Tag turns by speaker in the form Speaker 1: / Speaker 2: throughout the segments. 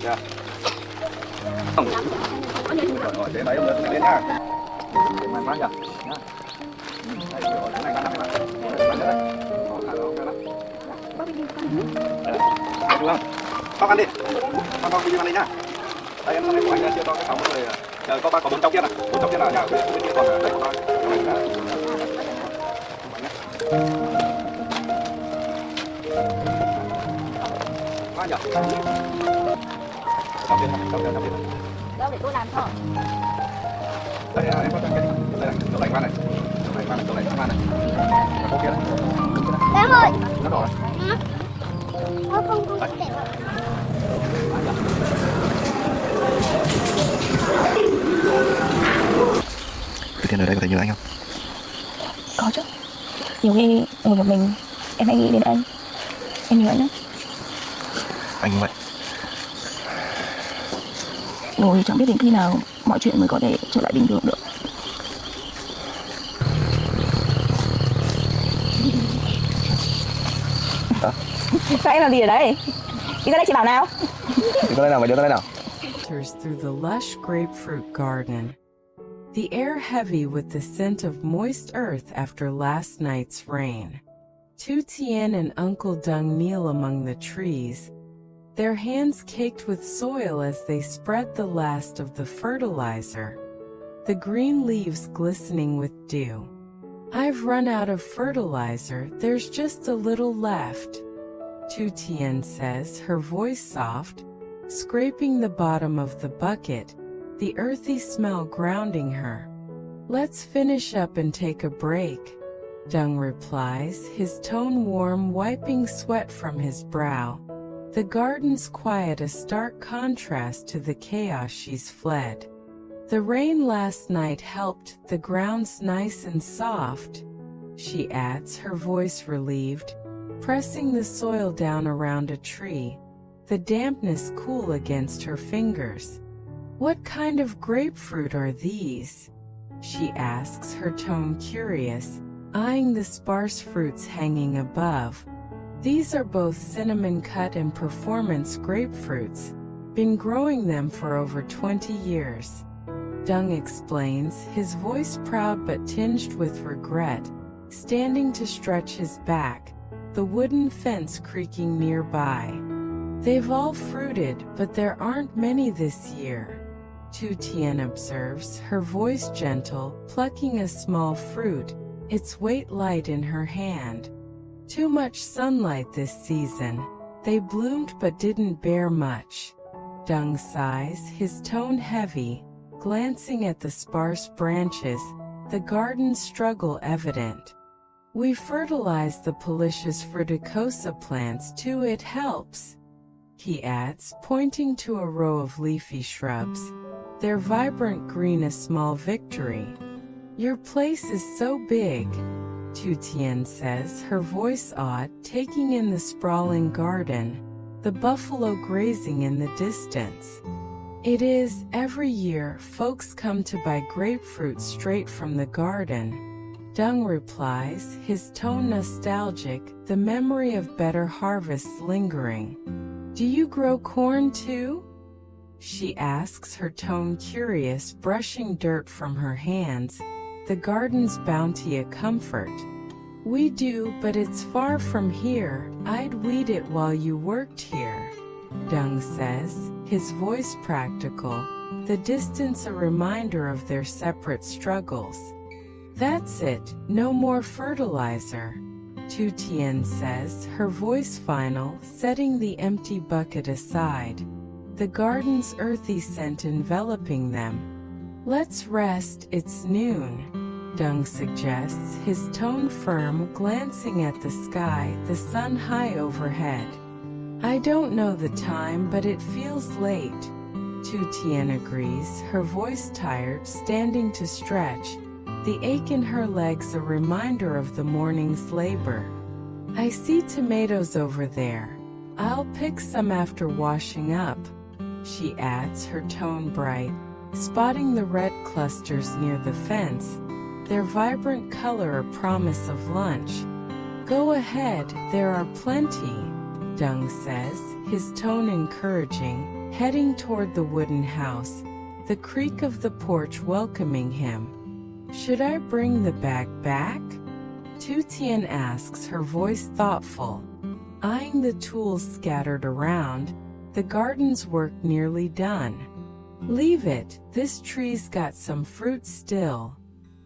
Speaker 1: Dạ. Rồi, để đẩy lên lên nha. Mạnh quá nhỉ. Nha. Đây, rồi, cái này mạnh lắm các bạn. Mạnh nữa đây. Ok đó. Được không? Bóc ăn đi. Bóc video ăn đi nha. Đây em của anh chia cho cái phòng rồi. Có ba có bốn trong kia này. Bốn trong kia là nhà bên kia còn đây của tôi. Quá nhỉ. Trong kia.
Speaker 2: Đâu để tôi làm thôi.
Speaker 1: Đây em có cái này, chỗ lạnh qua này. Chỗ lạnh qua này. Cô kia đấy.
Speaker 2: Em ơi.
Speaker 1: Nó đỏ này.
Speaker 2: Không để vào.
Speaker 1: Tu Tien ở đây có thể nhớ anh không?
Speaker 3: Có chứ. Nhiều khi ngồi một mình em hay nghĩ đến anh. Em nhớ anh lắm.
Speaker 1: Anh cũng vậy.
Speaker 3: Rồi chẳng biết đến khi nào mọi chuyện mới có thể trở lại bình thường được. Sao em làm gì ở đây? Đi ra đây chị bảo nào.
Speaker 1: Đi tới đây nào, mày đưa tới đây nào.
Speaker 4: Through the lush grapefruit garden. The air heavy with the scent of moist earth after last night's rain. Tu Tien and Uncle Dung kneel among the trees, their hands caked with soil as they spread the last of the fertilizer, the green leaves glistening with dew. I've run out of fertilizer, there's just a little left, Tu Tien says, her voice soft, scraping the bottom of the bucket, the earthy smell grounding her. Let's finish up and take a break, Dung replies, his tone warm, wiping sweat from his brow. The garden's quiet, a stark contrast to the chaos she's fled. The rain last night helped, the ground's nice and soft, she adds, her voice relieved, pressing the soil down around a tree, the dampness cool against her fingers. What kind of grapefruit are these? She asks, her tone curious, eyeing the sparse fruits hanging above. These are both cinnamon cut and performance grapefruits. Been growing them for over 20 years. Dung explains, his voice proud but tinged with regret, standing to stretch his back, the wooden fence creaking nearby. They've all fruited, but there aren't many this year, Tu Tien observes, her voice gentle, plucking a small fruit, its weight light in her hand. Too much sunlight this season. They bloomed but didn't bear much. Dung sighs, his tone heavy, glancing at the sparse branches, the garden's struggle evident. We fertilize the Policious fruticosa plants too, it helps, he adds, pointing to a row of leafy shrubs, their vibrant green a small victory. Your place is so big, Tu Tien says, her voice awed, taking in the sprawling garden, the buffalo grazing in the distance. It is, every year, folks come to buy grapefruit straight from the garden. Dung replies, his tone nostalgic, the memory of better harvests lingering. Do you grow corn too? She asks, her tone curious, brushing dirt from her hands, the garden's bounty a comfort. We do, but it's far from here. I'd weed it while you worked here, Dung says, his voice practical, the distance a reminder of their separate struggles. That's it, no more fertilizer, Tu Tien says, her voice final, setting the empty bucket aside, the garden's earthy scent enveloping them. Let's rest, it's noon, Dung suggests, his tone firm, glancing at the sky, the sun high overhead. I don't know the time, but it feels late, Tu Tien agrees, her voice tired, standing to stretch, the ache in her legs a reminder of the morning's labor. I see tomatoes over there. I'll pick some after washing up, she adds, her tone bright, spotting the red clusters near the fence, their vibrant color a promise of lunch. Go ahead, there are plenty, Dung says, his tone encouraging, heading toward the wooden house, the creak of the porch welcoming him. Should I bring the bag back? Tu Tien asks, her voice thoughtful. Eyeing the tools scattered around, the garden's work nearly done. Leave it, this tree's got some fruit still.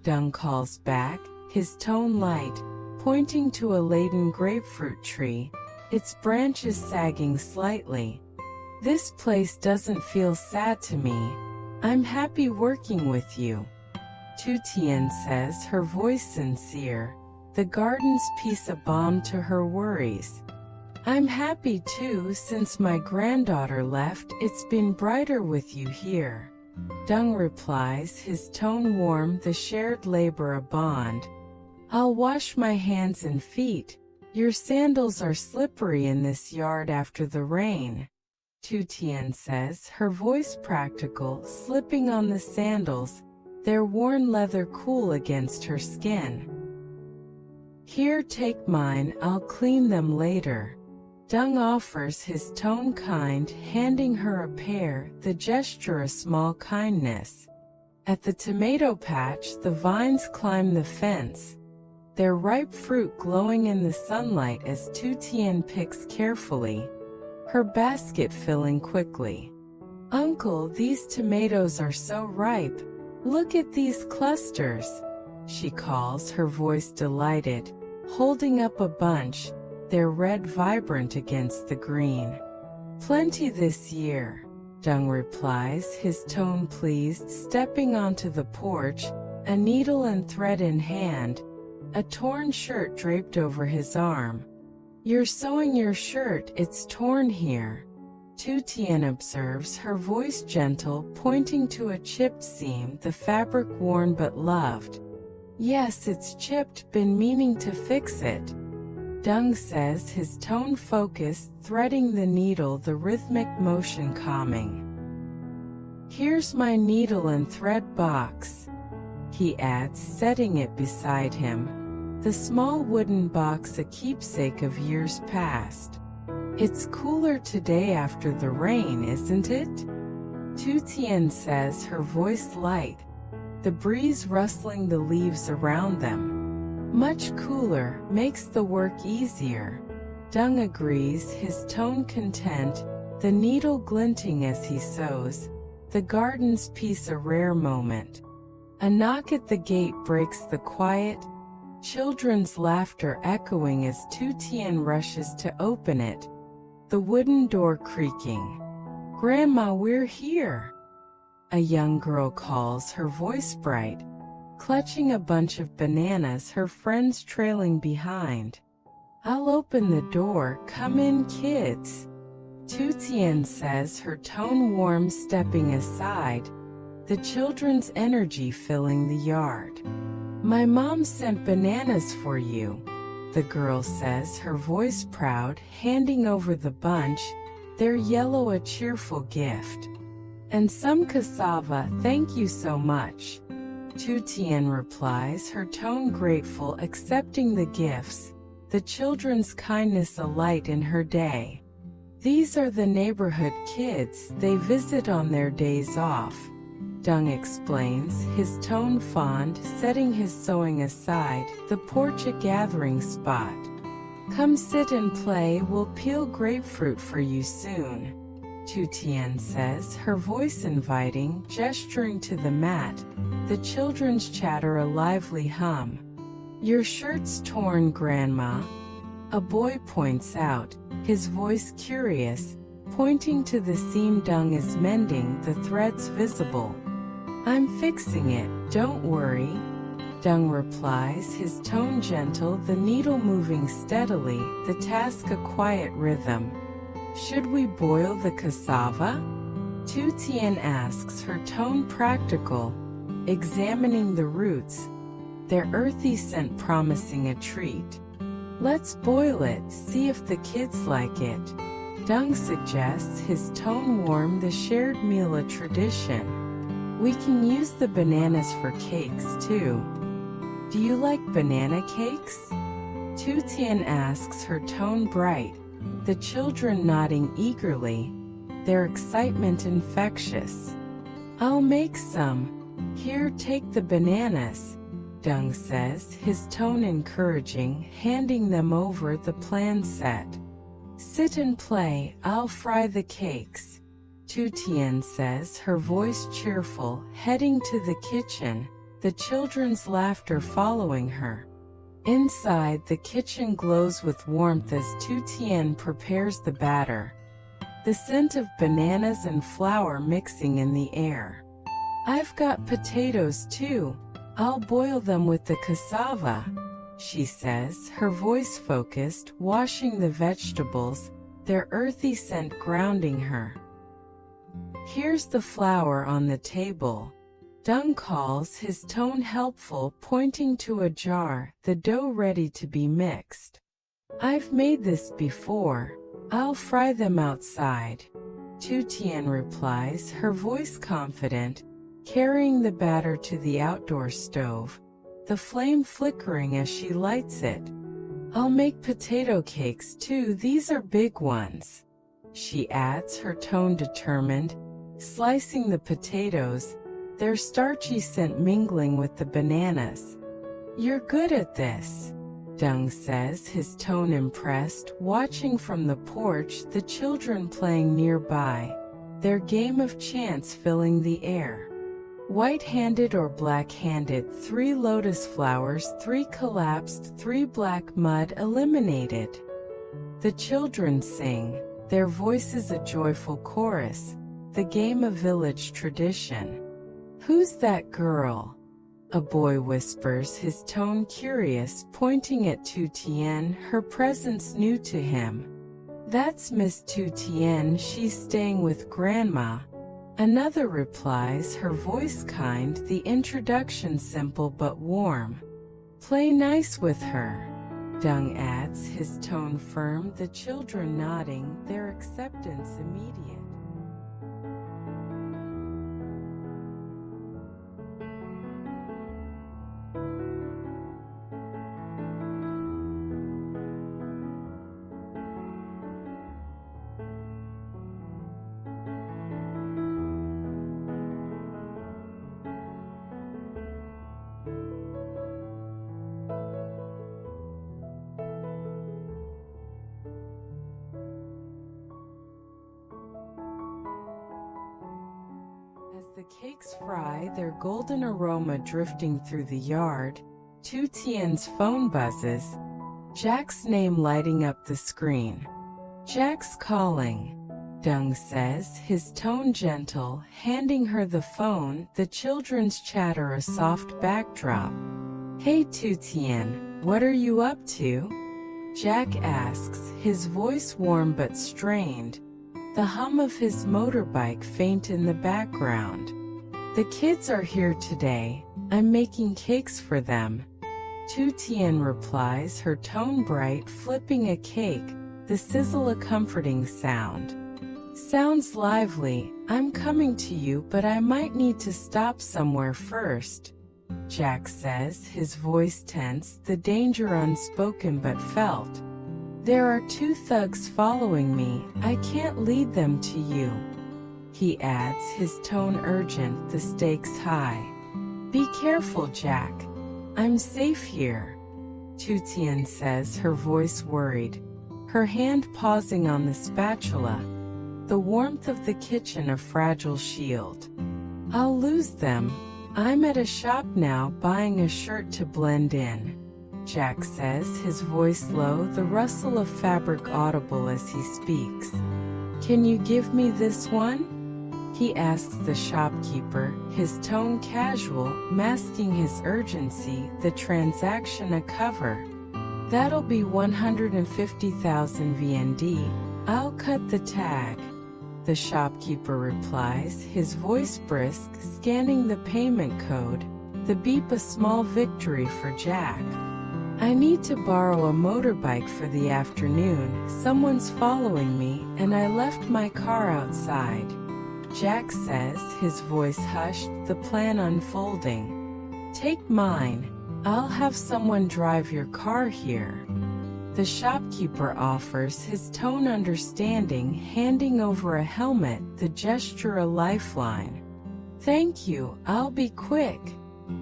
Speaker 4: Dung calls back, his tone light, pointing to a laden grapefruit tree, its branches sagging slightly. This place doesn't feel sad to me. I'm happy working with you. Tu Tien says, her voice sincere, the garden's piece a balm to her worries. I'm happy too, since my granddaughter left, it's been brighter with you here. Dung replies, his tone warm, the shared labor a bond. I'll wash my hands and feet. Your sandals are slippery in this yard after the rain. Tu Tien says, her voice practical, slipping on the sandals, their worn leather cool against her skin. Here, take mine, I'll clean them later. Dung offers, his tone kind, handing her a pair, the gesture a small kindness. At the tomato patch, the vines climb the fence, their ripe fruit glowing in the sunlight as Tu Tien picks carefully, her basket filling quickly. Uncle, these tomatoes are so ripe. Look at these clusters, she calls, her voice delighted, holding up a bunch, their red vibrant against the green. Plenty this year, Dung replies, his tone pleased, stepping onto the porch, a needle and thread in hand, a torn shirt draped over his arm. You're sewing your shirt, it's torn here. Tu Tien observes, her voice gentle, pointing to a chipped seam, the fabric worn but loved. Yes, it's chipped, been meaning to fix it. Dung says, his tone focused, threading the needle, the rhythmic motion calming. Here's my needle and thread box, he adds, setting it beside him, the small wooden box a keepsake of years past. It's cooler today after the rain, isn't it? Tu Tien says, her voice light, the breeze rustling the leaves around them. Much cooler, makes the work easier. Dung agrees, his tone content, the needle glinting as he sews, the garden's piece a rare moment. A knock at the gate breaks the quiet, children's laughter echoing as Tu Tien rushes to open it, the wooden door creaking. Grandma, we're here, a young girl calls, her voice bright, clutching a bunch of bananas, her friends trailing behind. I'll open the door, come in kids. Tu Tien says, her tone warm, stepping aside, the children's energy filling the yard. My mom sent bananas for you, the girl says, her voice proud, handing over the bunch, their yellow a cheerful gift. And some cassava, thank you so much. Tu Tien replies, her tone grateful, accepting the gifts, the children's kindness a light in her day. These are the neighborhood kids, they visit on their days off. Dung explains, his tone fond, setting his sewing aside, the porch a gathering spot. Come sit and play, we'll peel grapefruit for you soon. Tu Tien says, her voice inviting, gesturing to the mat, the children's chatter a lively hum. Your shirt's torn, Grandma, a boy points out, his voice curious, pointing to the seam Dung is mending, the threads visible. I'm fixing it, don't worry. Dung replies, his tone gentle, the needle moving steadily, the task a quiet rhythm. Should we boil the cassava? Tu Tien asks, her tone practical, examining the roots, their earthy scent promising a treat. Let's boil it, see if the kids like it. Dung suggests, his tone warm, the shared meal a tradition. We can use the bananas for cakes too. Do you like banana cakes? Tu Tien asks, her tone bright, the children nodding eagerly, their excitement infectious. I'll make some. Here, take the bananas, Dung says, his tone encouraging, handing them over the plan set. Sit and play, I'll fry the cakes, Tu Tien says, her voice cheerful, heading to the kitchen, the children's laughter following her. Inside, the kitchen glows with warmth as Tu Tien prepares the batter, the scent of bananas and flour mixing in the air. I've got potatoes too. I'll boil them with the cassava, she says, her voice focused, washing the vegetables, their earthy scent grounding her. Here's the flour on the table, Dung calls, his tone helpful, pointing to a jar, the dough ready to be mixed. I've made this before. I'll fry them outside, Tu Tien replies, her voice confident, carrying the batter to the outdoor stove, the flame flickering as she lights it. I'll make potato cakes too, these are big ones, she adds, her tone determined, slicing the potatoes, their starchy scent mingling with the bananas. You're good at this, Dung says, his tone impressed, watching from the porch the children playing nearby, their game of chance filling the air. White-handed or black-handed, 3 lotus flowers, 3 collapsed, 3 black mud eliminated. The children sing, their voices a joyful chorus, the game a village tradition. Who's that girl? A boy whispers, his tone curious, pointing at Tu Tien, her presence new to him. That's Miss Tu Tien, she's staying with Grandma. Another replies, her voice kind, the introduction simple but warm. Play nice with her, Dung adds, his tone firm, the children nodding, their acceptance immediate. As the cakes fry, their golden aroma drifting through the yard, Tu Tien's phone buzzes, Jack's name lighting up the screen. Jack's calling, Dung says, his tone gentle, handing her the phone, the children's chatter a soft backdrop. Hey Tu Tien, what are you up to? Jack asks, his voice warm but strained, the hum of his motorbike faint in the background. The kids are here today, I'm making cakes for them. Tu Tien replies, her tone bright, flipping a cake, the sizzle a comforting sound. Sounds lively, I'm coming to you but I might need to stop somewhere first, Jack says, his voice tense, the danger unspoken but felt. There are 2 thugs following me, I can't lead them to you, he adds, his tone urgent, the stakes high. Be careful, Jack. I'm safe here, Tu Tien says, her voice worried, her hand pausing on the spatula, the warmth of the kitchen a fragile shield. I'll lose them. I'm at a shop now buying a shirt to blend in, Jack says, his voice low, the rustle of fabric audible as he speaks. Can you give me this one? He asks the shopkeeper, his tone casual, masking his urgency, the transaction a cover. That'll be 150,000 VND, I'll cut the tag, the shopkeeper replies, his voice brisk, scanning the payment code, the beep a small victory for Jack. I need to borrow a motorbike for the afternoon, someone's following me, and I left my car outside, Jack says, his voice hushed, the plan unfolding. Take mine, I'll have someone drive your car here. The shopkeeper offers his tone understanding, handing over a helmet, the gesture a lifeline. "Thank you, I'll be quick,"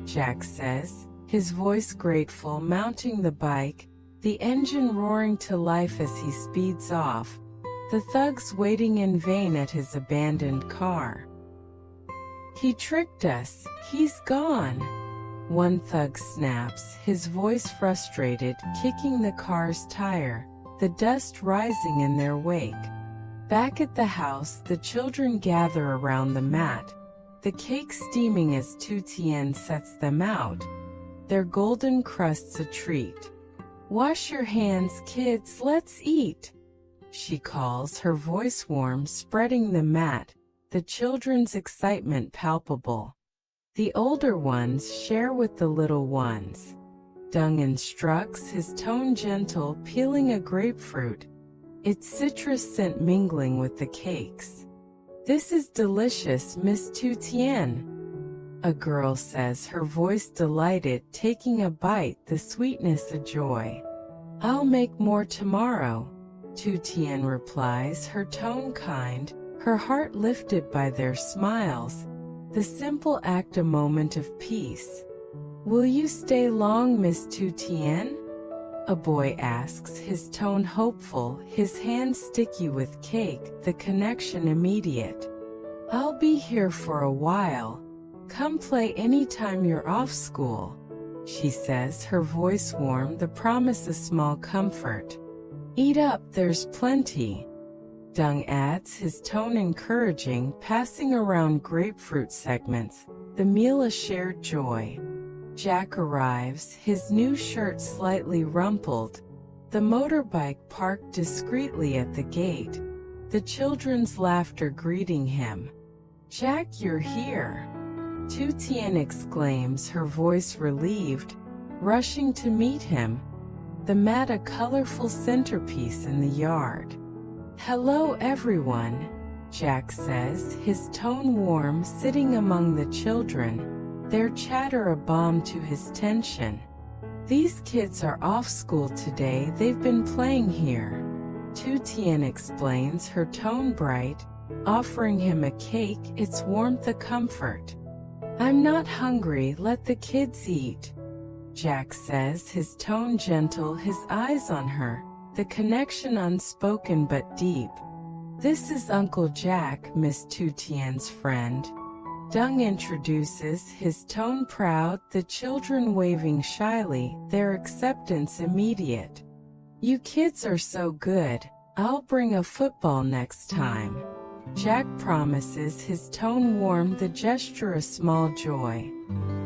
Speaker 4: Jack says, his voice grateful, mounting the bike, the engine roaring to life as he speeds off, the thugs waiting in vain at his abandoned car. "He tricked us, he's gone," one thug snaps, his voice frustrated, kicking the car's tire, the dust rising in their wake. Back at the house, the children gather around the mat, the cake steaming as Tu Tien sets them out, their golden crusts a treat. "Wash your hands, kids, let's eat," she calls, her voice warm, spreading the mat, the children's excitement palpable. The older ones share with the little ones. Dung instructs, his tone gentle, peeling a grapefruit, its citrus scent mingling with the cakes. "This is delicious, Miss Tu Tien," a girl says, her voice delighted, taking a bite, the sweetness a joy. "I'll make more tomorrow," Tu Tien replies, her tone kind, her heart lifted by their smiles, the simple act a moment of peace. "Will you stay long, Miss Tu Tien?" a boy asks, his tone hopeful, his hands sticky with cake, the connection immediate. "I'll be here for a while. Come play anytime you're off school," she says, her voice warm, the promise a small comfort. "Eat up, there's plenty," Dung adds, his tone encouraging, passing around grapefruit segments, the meal a shared joy. Jack arrives, his new shirt slightly rumpled, the motorbike parked discreetly at the gate, the children's laughter greeting him. "Jack, you're here," Tu Tien exclaims, her voice relieved, rushing to meet him, the mat a colorful centerpiece in the yard. "Hello everyone," Jack says, his tone warm, sitting among the children, their chatter a balm to his tension. "These kids are off school today, they've been playing here," Tu Tien explains, her tone bright, offering him a cake, its warmth a comfort. "I'm not hungry, let the kids eat," Jack says, his tone gentle, his eyes on her, the connection unspoken but deep. "This is Uncle Jack, Miss Tu Tien's friend," Dung introduces, his tone proud, the children waving shyly, their acceptance immediate. "You kids are so good, I'll bring a football next time," Jack promises, his tone warm, the gesture a small joy.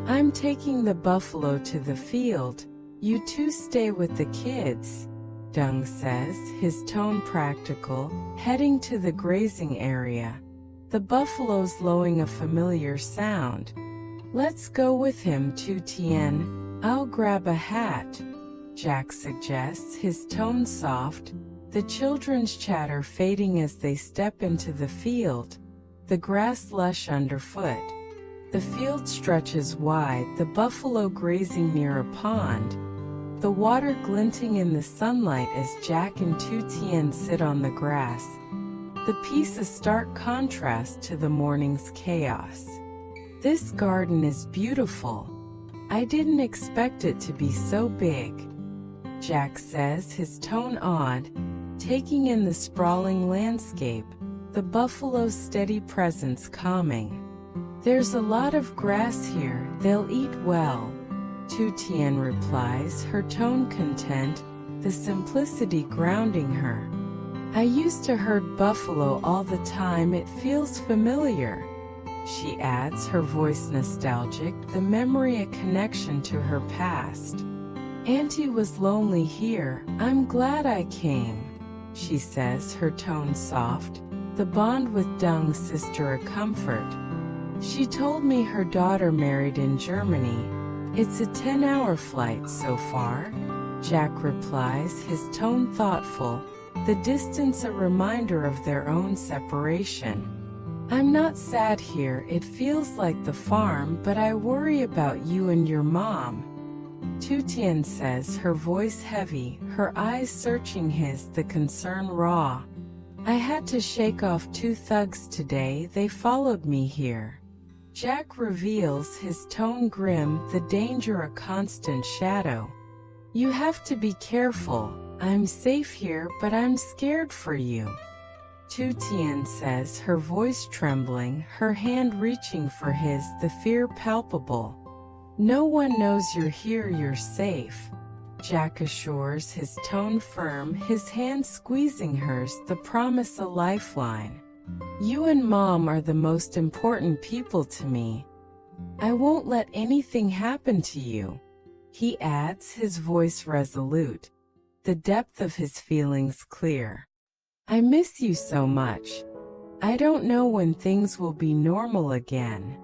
Speaker 4: "I'm taking the buffalo to the field, you two stay with the kids," Dung says, his tone practical, heading to the grazing area. The buffalo's lowing a familiar sound. "Let's go with him, Tu Tien, I'll grab a hat," Jack suggests, his tone soft, the children's chatter fading as they step into the field, the grass lush underfoot. The field stretches wide, the buffalo grazing near a pond, the water glinting in the sunlight as Jack and Tu Tien sit on the grass. The piece a stark contrast to the morning's chaos. "This garden is beautiful. I didn't expect it to be so big," Jack says, his tone odd, taking in the sprawling landscape, the buffalo's steady presence calming. "There's a lot of grass here, they'll eat well," Tu Tien replies, her tone content, the simplicity grounding her. "I used to herd buffalo all the time, it feels familiar," she adds, her voice nostalgic, the memory a connection to her past. "Auntie was lonely here, I'm glad I came," she says, her tone soft, the bond with Dung's sister a comfort. "She told me her daughter married in Germany. It's a 10-hour flight so far," Jack replies, his tone thoughtful, the distance a reminder of their own separation. "I'm not sad here, it feels like the farm, but I worry about you and your mom," Tu Tien says, her voice heavy, her eyes searching his, the concern raw. I had to shake off 2 thugs today, they followed me here. Jack reveals, his tone grim, the danger a constant shadow. You have to be careful, I'm safe here but I'm scared for you. Tu Tien says, her voice trembling, her hand reaching for his, the fear palpable. No one knows you're here, you're safe. Jack assures, his tone firm, his hand squeezing hers, the promise a lifeline. You and Mom are the most important people to me. I won't let anything happen to you. He adds, his voice resolute, the depth of his feelings clear. I miss you so much. I don't know when things will be normal again.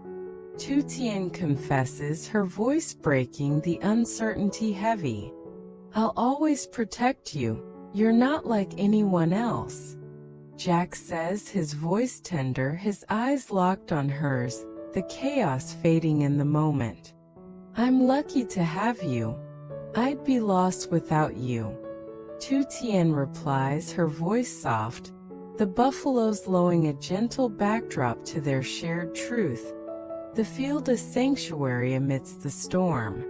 Speaker 4: Tu Tien confesses, her voice breaking, the uncertainty heavy. I'll always protect you, you're not like anyone else. Jack says, his voice tender, his eyes locked on hers, the chaos fading in the moment. I'm lucky to have you. I'd be lost without you. Tu Tien replies, her voice soft, the buffaloes lowing a gentle backdrop to their shared truth. The field a sanctuary amidst the storm.